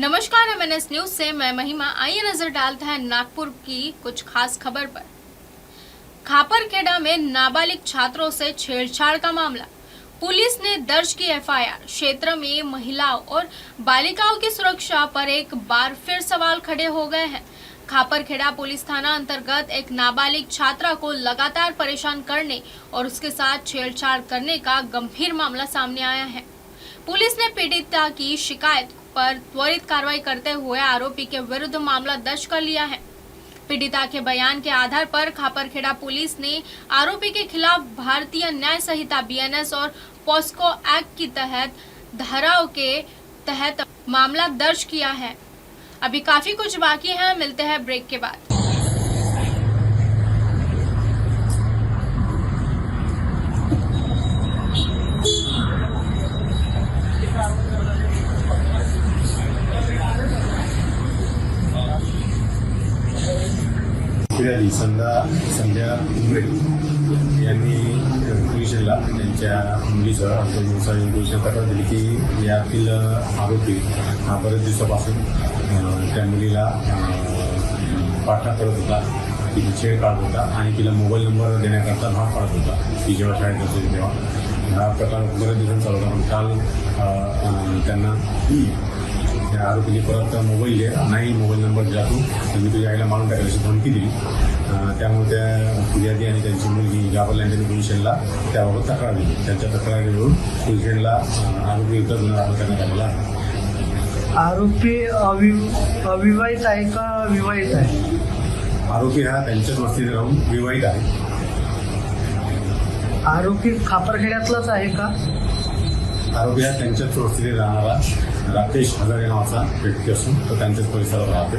नमस्कार, MNS news से मैं महिमा। आइए नजर डालते हैं नागपुर की कुछ खास खबर पर। खापरखेड़ा में नाबालिग छात्रों से छेड़छाड़ का मामला, पुलिस ने दर्ज की FIR। क्षेत्र में महिलाओं और बालिकाओं की सुरक्षा पर एक बार फिर सवाल खड़े हो गए हैं। खापरखेड़ा पुलिस थाना अंतर्गत एक नाबालिग छात्रा को लगातार परेशान करने और उसके साथ छेड़छाड़ करने का गंभीर मामला सामने आया है। पुलिस ने पीड़िता की शिकायत पर त्वरित कार्रवाई करते हुए आरोपी के विरुद्ध मामला दर्ज कर लिया है। पीड़िता के बयान के आधार पर खापरखेड़ा पुलिस ने आरोपी के खिलाफ भारतीय न्याय संहिता BNS और पॉस्को एक्ट की तहत धाराओं के तहत मामला दर्ज किया है। अभी काफी कुछ बाकी है, मिलते हैं ब्रेक के बाद। फिर्यादी संध्या उमरे यांनी पोलिसांना त्यांच्या मुलीसह पोलिसांना तक्रार दिली की यातील आरोपी हा बरेच दिवसापासून त्या मुलीला पाठा करत होता, तिची छेड काढत होता आणि तिला मोबाईल नंबर देण्याकरता भाग पाडत होता। ती जेव्हा शाळेत असेल तेव्हा हा प्रकार बरेच दिवसांचा चालू होता। पण काल त्यांना त्या आरोपीने परत मोबाईल नाही मोबाईल नंबर दिला तू तर मी तुझ्या आईला मारून टाकेल अशी धमकी दिली। त्यामुळे त्या फिर्यादी आणि त्यांची मुलगी घाबरल्या आणि त्यांनी पोलिसांना त्याबाबत तक्रार दिली। त्यांच्या तक्रारीवरून पोलिसांना आरोपी विरुद्ध गुन्हा दाखल करण्यात आलेला आहे। आरोपी अविवाहित आहे का विवाहित आहे? आरोपी हा त्यांच्याच वस्तीत राहून विवाहित आहे। आरोपी खापरखेड्यातलाच आहे का? आरोपी हा त्यांच्याच वस्तीत राहणारा राकेश हजारे नावाचा व्यक्ती असून तो त्यांच्याच परिसरात राहते।